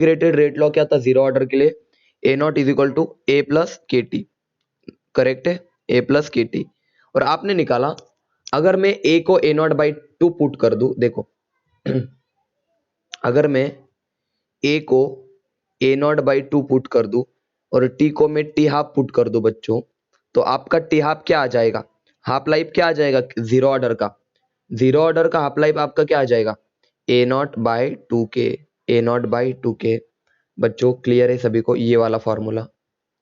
Integrated rate law क्या था zero order के लिए? A naught is equal to a plus k t, correct है, ए प्लस के टी। और आपने निकाला अगर मैं ए को ए नॉट बाई टू पुट कर दूं, देखो अगर मैं ए को ए नॉट बाई टू पुट कर दूं और टी को मैं टी हाफ पुट कर दूं बच्चों, तो आपका टी हाफ क्या आ जाएगा? हाफ लाइफ क्या आ जाएगा जीरो ऑर्डर का? जीरो ऑर्डर का हाफ लाइफ आपका क्या आ जाएगा? ए नॉट बाई टू के, ए नॉट बाई टू के। बच्चों क्लियर है सभी को ये वाला फॉर्मूला?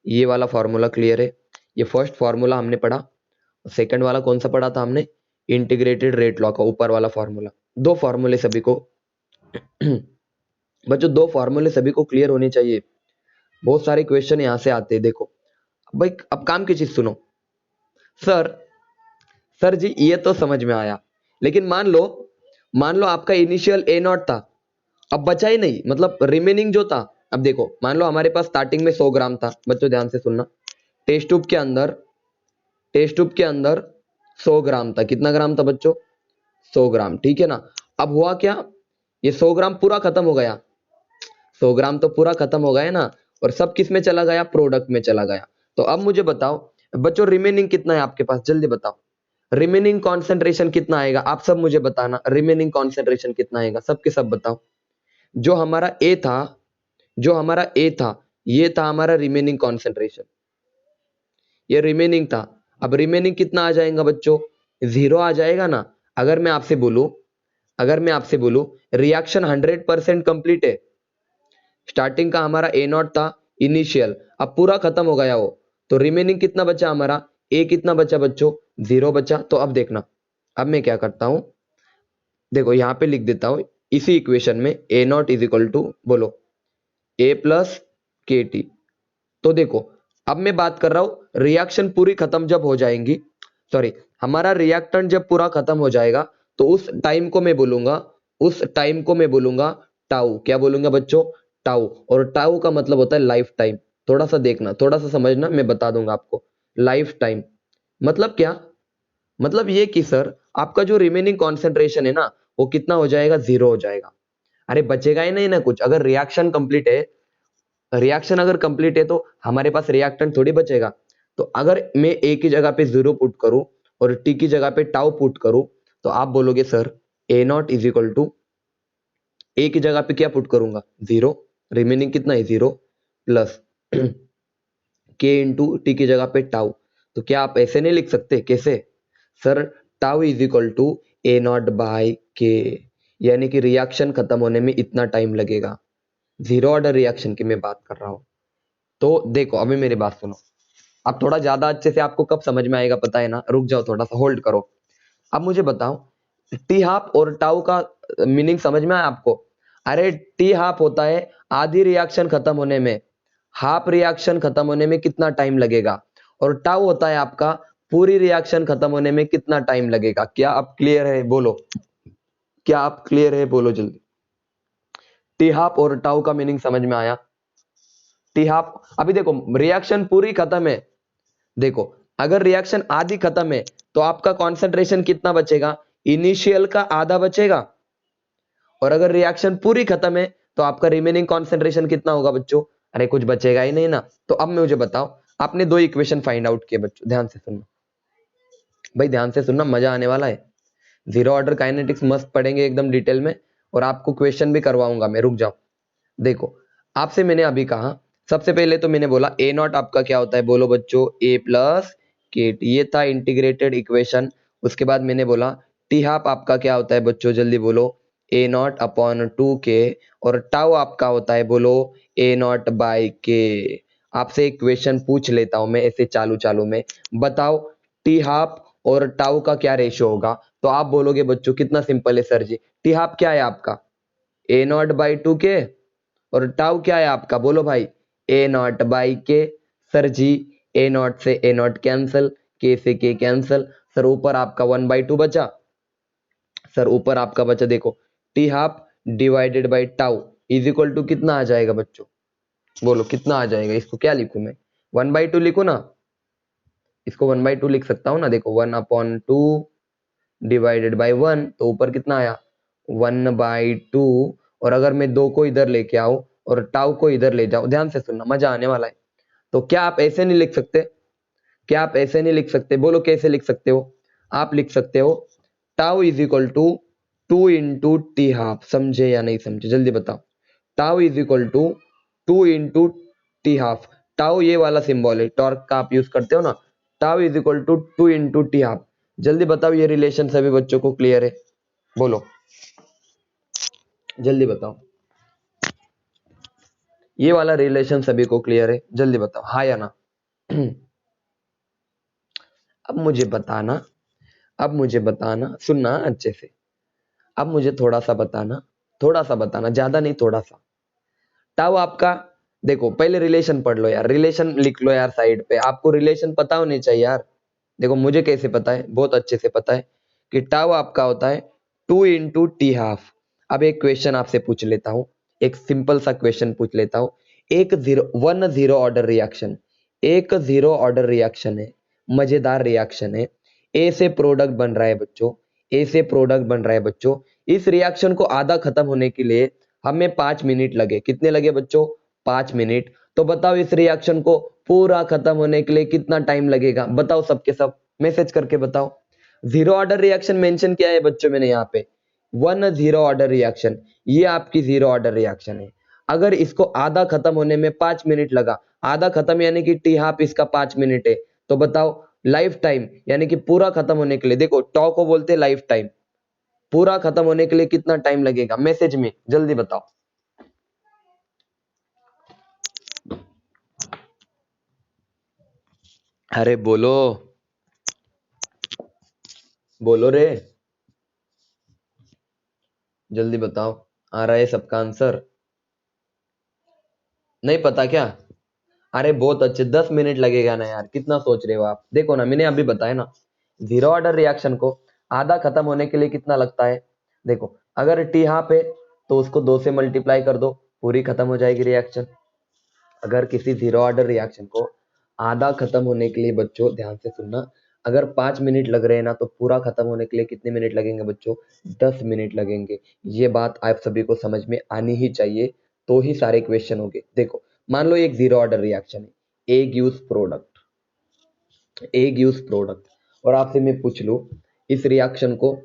ये वाला फॉर्मूला क्लियर है? ये फर्स्ट फॉर्मूला हमने पढ़ा। सेकंड वाला कौन सा पढ़ा था हमने? इंटीग्रेटेड रेट लॉ का ऊपर वाला फॉर्मूला। दो फॉर्मूले सभी को बच्चों दो फॉर्मूले सभी को क्लियर होने चाहिए। बहुत सारे क्वेश्चन यहां से आते हैं। देखो भाई अब काम की चीज सुनो। सर जी ये तो समझ में आया, लेकिन मान लो आपका इनिशियल ए नॉट था, अब बचा ही नहीं, मतलब रिमेनिंग जो था। अब देखो मान लो हमारे पास स्टार्टिंग में 100 ग्राम था। बच्चों ध्यान से सुनना, टेस्ट ट्यूब के अंदर 100 ग्राम था। कितना ग्राम था बच्चों? 100 ग्राम, ठीक है ना। अब हुआ क्या, ये 100 ग्राम पूरा खत्म हो गया। 100 ग्राम तो पूरा खत्म हो गया ना, और सब किस में चला गया? प्रोडक्ट में चला गया। तो अब मुझे बताओ बच्चों रिमेनिंग कितना है आपके पास? जल्दी बताओ रिमेनिंग कॉन्सेंट्रेशन कितना आएगा? आप सब मुझे बताना रिमेनिंग कॉन्सेंट्रेशन कितना आएगा, सबके सब बताओ। जो हमारा ए था, ये था हमारा रिमेनिंग कॉन्सेंट्रेशन, ये रिमेनिंग था। अब रिमेनिंग कितना आ जाएगा बच्चों? जीरो आ जाएगा ना। अगर मैं आपसे बोलूं रिएक्शन 100% कंप्लीट है, स्टार्टिंग का हमारा ए नॉट था इनिशियल, अब पूरा खत्म हो गया वो, तो रिमेनिंग कितना बचा हमारा? ए कितना बचा बच्चों? जीरो बचा। तो अब देखना, अब मैं क्या करता हूं, देखो यहां पे लिख देता हूं इसी इक्वेशन में ए नॉट इज इक्वल टू बोलो ए प्लस के टी। तो देखो अब मैं बात कर रहा हूं रिएक्शन पूरी खत्म जब हो जाएंगी, सॉरी हमारा रिएक्टेंट जब पूरा खत्म हो जाएगा, तो उस टाइम को मैं बोलूंगा टाउ। क्या बोलूंगा बच्चों? टाउ। और टाउ का मतलब होता है लाइफ टाइम। थोड़ा सा देखना, थोड़ा सा समझना, मैं बता दूंगा आपको। लाइफ टाइम मतलब क्या? मतलब ये कि सर आपका जो रिमेनिंग कॉन्सेंट्रेशन है ना, वो कितना हो जाएगा? जीरो हो जाएगा। अरे बचेगा ही नहीं ना कुछ। अगर रिएक्शन कंप्लीट है, रिएक्शन अगर कंप्लीट है तो हमारे पास रिएक्टेंट थोड़ी बचेगा। तो अगर मैं ए की जगह पे जीरो पुट करूं और टी की जगह पे टाउ पुट करूं, तो आप बोलोगे sir a naught is equal to a की जगह पे क्या पुट करूंगा? जीरो। रिमेनिंग कितना है? जीरो प्लस के इंटू टी की जगह पे टाउ। तो क्या आप ऐसे नहीं लिख सकते? कैसे sir? Tau is equal to A naught by K, यानी कि रिएक्शन खत्म होने में इतना टाइम लगेगा। जीरो ऑर्डर रिएक्शन की मैं बात कर रहा हूं। तो देखो अभी मेरी बात सुनो, अब थोड़ा ज्यादा अच्छे से आपको कब समझ में आएगा पता है ना? रुक जाओ, थोड़ा सा होल्ड करो। अब मुझे बताओ टी हाफ और टाउ का मीनिंग समझ में आया आपको? अरे टी हाफ होता है आधी रिएक्शन खत्म होने में, हाफ रिएक्शन खत्म होने में कितना टाइम लगेगा, और टाउ होता है आपका पूरी रिएक्शन खत्म होने में कितना टाइम लगेगा। क्या आप क्लियर है? बोलो, क्या आप क्लियर है? बोलो जल्दी। टी हाफ और टाउ का मीनिंग समझ में आया? टी हाफ, अभी देखो रिएक्शन पूरी खत्म है, देखो अगर रिएक्शन आधी खत्म है तो आपका कॉन्सेंट्रेशन कितना बचेगा? इनिशियल का आधा बचेगा। और अगर रिएक्शन पूरी खत्म है तो आपका रिमेनिंग कॉन्सेंट्रेशन कितना होगा बच्चों? अरे कुछ बचेगा ही नहीं ना। तो अब मैं मुझे बताओ, आपने दो इक्वेशन फाइंड आउट किए बच्चों, ध्यान से सुनना भाई, ध्यान से सुनना, मजा आने वाला है। जीरो ऑर्डर काइनेटिक्स मस्त पढ़ेंगे एकदम डिटेल में, और आपको क्वेश्चन भी करवाऊंगा मैं। रुक जाओ, देखो आपसे मैंने अभी कहा, सबसे पहले तो मैंने बोला ए नॉट आपका क्या होता है? बोलो बच्चों ए प्लस के टी, ये था इंटीग्रेटेड इक्वेशन। उसके बाद मैंने बोला टी हाफ आपका क्या होता है बच्चों? जल्दी बोलो ए नॉट अपॉन टू के। और टाउ आपका होता है बोलो ए नॉट बाई के। आपसे एक क्वेश्चन पूछ लेता हूं मैं ऐसे चालू चालू में, बताओ टी हाफ और टाउ का क्या रेशियो होगा? तो आप बोलोगे बच्चों कितना सिंपल है सर जी, टी हाफ क्या है आपका? ए नॉट बाई टू के, और टाउ क्या है आपका? बोलो भाई ए नॉट बाई के। सर जी ए नॉट से ए नॉट कैंसल, के से के कैंसल, सर ऊपर आपका 1/2 बचा। सर ऊपर आपका बचा देखो T half divided by tau is equal to कितना आ जाएगा बच्चों? बोलो कितना आ जाएगा? इसको क्या लिखूं मैं? 1/2 लिखू ना? इसको 1/2 लिख सकता हूं ना? देखो 1/2 डिवाइडेड बाई 1, तो ऊपर कितना आया? 1/2। और अगर मैं 2 को इधर लेके आऊं और टाउ को इधर ले जाओ, ध्यान से सुनना, मजा आने वाला है। तो क्या आप ऐसे नहीं लिख सकते? क्या आप ऐसे नहीं लिख सकते? बोलो कैसे लिख सकते हो? आप लिख सकते हो tau is equal to 2 × t½ समझे या नहीं समझे? जल्दी बताओ। Tau is equal to 2 × t½ tau ये वाला सिंबल है, टॉर्क का आप यूज करते हो ना, tau is equal to 2 × t½ जल्दी बताओ, ये रिलेशन सभी बच्चों को क्लियर है? बोलो जल्दी बताओ, ये वाला रिलेशन सभी को क्लियर है? जल्दी बताओ हाँ या ना। अब मुझे बताना, अब मुझे बताना, सुनना अच्छे से, अब मुझे थोड़ा सा बताना, थोड़ा सा बताना, ज्यादा नहीं थोड़ा सा। टाउ आपका, देखो पहले रिलेशन पढ़ लो यार, रिलेशन लिख लो यार साइड पे, आपको रिलेशन पता होनी चाहिए यार। देखो मुझे कैसे पता है, बहुत अच्छे से पता है कि टाउ आपका होता है 2 × t½ अब एक क्वेश्चन आपसे पूछ लेता हूं, एक सिंपल सा क्वेश्चन पूछ लेता हूं। एक जीरो ऑर्डर रिएक्शन, एक जीरो ऑर्डर रिएक्शन है, मजेदार रिएक्शन है। ए से प्रोडक्ट बन रहा है बच्चों, ए से प्रोडक्ट बन रहा है बच्चों। इस रिएक्शन को आधा खत्म होने के लिए हमें 5 मिनट लगे। कितने लगे बच्चों? 5 मिनट। तो बताओ इस रिएक्शन को पूरा खत्म होने के लिए कितना टाइम लगेगा? बताओ सबके सब मैसेज करके बताओ। जीरो ऑर्डर रिएक्शन मेंशन किया है बच्चों मैंने यहाँ पे, 1 जीरो ऑर्डर रिएक्शन, ये आपकी जीरो ऑर्डर रिएक्शन है। अगर इसको आधा खत्म होने में 5 मिनट लगा, आधा खत्म यानी कि t½ इसका 5 मिनट है, तो बताओ लाइफ टाइम यानी कि पूरा खत्म होने के लिए, देखो टॉ को बोलते हैं लाइफ टाइम, पूरा खत्म होने के लिए कितना टाइम लगेगा? मैसेज में जल्दी बताओ। अरे बोलो, बोलो रे, जल्दी बताओ। आ रहा है सबका आंसर? नहीं पता क्या? अरे बहुत अच्छे, 10 मिनट लगेगा ना यार, कितना सोच रहे हो आप? देखो ना मैंने अभी बताया ना, जीरो ऑर्डर रिएक्शन को आधा खत्म होने के लिए कितना लगता है? देखो अगर t½ है तो उसको 2 से मल्टीप्लाई कर दो, पूरी खत्म हो जाएगी रिएक्शन। अगर किसी जीरो ऑर्डर रिएक्शन को आधा खत्म होने के लिए बच्चों, ध्यान से सुनना, अगर 5 मिनट लग रहे हैं ना, तो पूरा खत्म होने के लिए कितने मिनट लगेंगे बच्चों? 10 मिनट लगेंगे। ये बात आप सभी को समझ में आनी ही चाहिए, तो ही सारे क्वेश्चन होंगे। देखो मान लो एक जीरो ऑर्डर रिएक्शन है, A gives product, A gives product, और आपसे मैं पूछ लूं इस रिएक्शन को,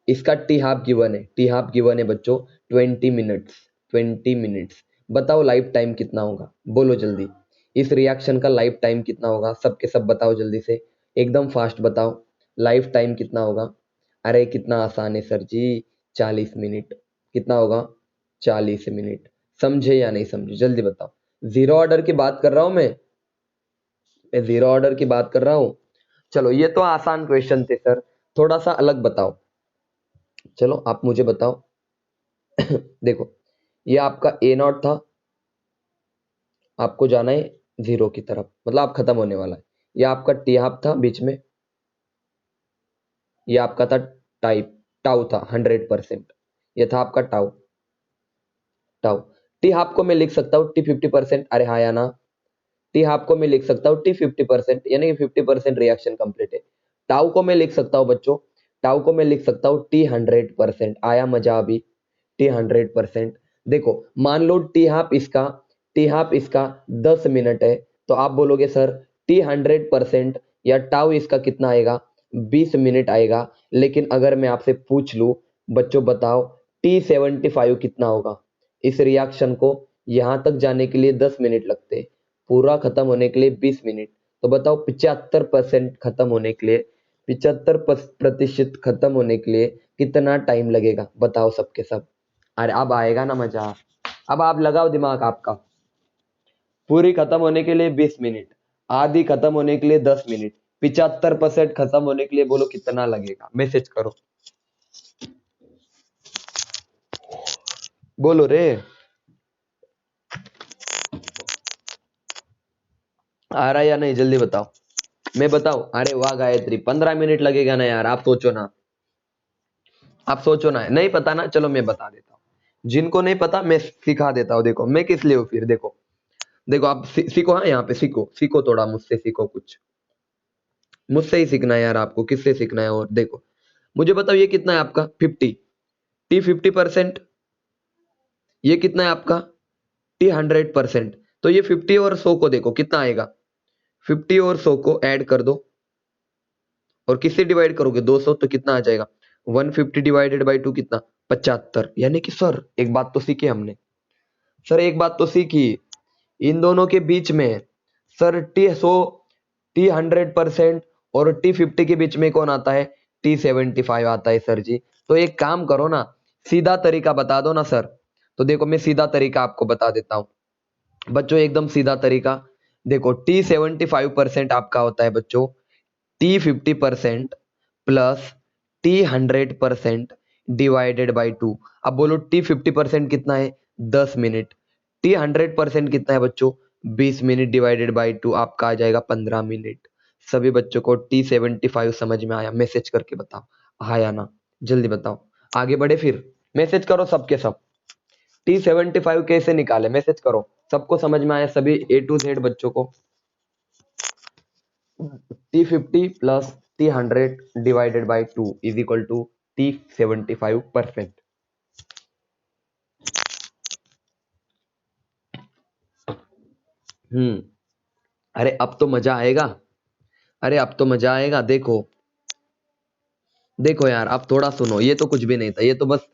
इसका t½ गिवन है, t½ गिवन है बच्चों 20 मिनट्स, 20 मिनट्स। बताओ लाइफ टाइम कितना होगा? बोलो जल्दी, इस रिएक्शन का लाइफ टाइम कितना होगा? सबके सब बताओ जल्दी से, एकदम फास्ट बताओ, लाइफ टाइम कितना होगा? अरे कितना आसान है सर जी, 40 मिनट। कितना होगा? 40 मिनट। समझे या नहीं समझे? जल्दी बताओ। जीरो ऑर्डर की बात कर रहा हूं मैं जीरो ऑर्डर की बात कर रहा हूं। चलो ये तो आसान क्वेश्चन थे सर, थोड़ा सा अलग बताओ। चलो आप मुझे बताओ। देखो ये आपका A0 था, आपको जाना है जीरो की तरफ, मतलब आप खत्म होने वाला है। ये आपका t½ था बीच में, ये आपका था टाउ था 100%, ये था आपका टाउ, टाउ। t½ को मैं लिख सकता हूँ t50%, अरे हाँ या ना? t½ को मैं लिख सकता हूँ t50%, यानी कि 50% रिएक्शन कंप्लीट है। टाउ को मैं लिख सकता हूँ बच्चों, टाउ को मैं लिख सकता हूँ t100%। आया मजा अभी? t100%। देखो मान लो t½ इसका 10 मिनट है, तो आप बोलोगे सर t100% या टाउ इसका कितना आएगा? 20 मिनट आएगा। लेकिन अगर मैं आपसे पूछ लूं बच्चों बताओ t75 कितना होगा? इस रिएक्शन को यहां तक जाने के लिए 10 मिनट लगते हैं, पूरा खत्म होने के लिए 20 मिनट। तो बताओ 75% खत्म होने के लिए, 75% खत्म होने के लिए कितना टाइम लगेगा? बताओ सबके सब। अरे अब आएगा ना मजा, अब आप लगाओ दिमाग आपका। पूरी खत्म होने के लिए 20 मिनट, आधी खत्म होने के लिए 10 मिनट, 75% खत्म होने के लिए बोलो कितना लगेगा? मैसेज करो, बोलो रे। आ रहा है या नहीं? जल्दी बताओ। मैं बताऊं? अरे वाह गायत्री, 15 मिनट लगेगा ना यार, आप सोचो ना, आप सोचो ना। नहीं पता ना, चलो मैं बता देता हूँ, जिनको नहीं पता मैं सिखा देता हूँ। देखो मैं किस लिए हूँ फिर, देखो देखो आप सीखो, हाँ यहाँ पे सीखो, सीखो थोड़ा मुझसे, सीखो कुछ, मुझसे ही सीखना है यार आपको, किससे सीखना है? और देखो मुझे बताओ ये कितना है आपका? 50, t50%, ये कितना है आपका? टी 100%, तो ये 50 और 100 को देखो कितना आएगा, 50 और 100 को ऐड कर दो और किससे डिवाइड करोगे 200, तो कितना आ जाएगा 150 डिवाइडेड बाई 2 कितना 75। यानी कि सर एक बात तो सीखी हमने, सर एक बात तो सीखी, इन दोनों के बीच में सर टी 100% और टी 50 के बीच में कौन आता है, टी 75 आता है सर जी। तो एक काम करो ना, सीधा तरीका बता दो ना सर। तो देखो मैं सीधा तरीका आपको बता देता हूं बच्चों, एकदम सीधा तरीका। देखो टी 75% आपका होता है बच्चों T 50% plus T 100% divided by 2। अब बोलो टी 50% कितना है 10 मिनट, टी 100% कितना है बच्चों 20 मिनट डिवाइडेड बाई 2 आपका आ जाएगा 15 मिनट। सभी बच्चों को टी 75 समझ में आया, मैसेज करके बताओ आया ना, जल्दी बताओ। आगे बढ़े फिर, मैसेज करो सबके सब, टी 75 कैसे निकाले मैसेज करो, सबको समझ में आया सभी A to Z बच्चों को। T 50 plus T 100 divided by 2 is equal to T 75%। अरे अब तो मजा आएगा, अरे अब तो मजा आएगा। देखो देखो यार अब थोड़ा सुनो, ये तो कुछ भी नहीं था, ये तो बस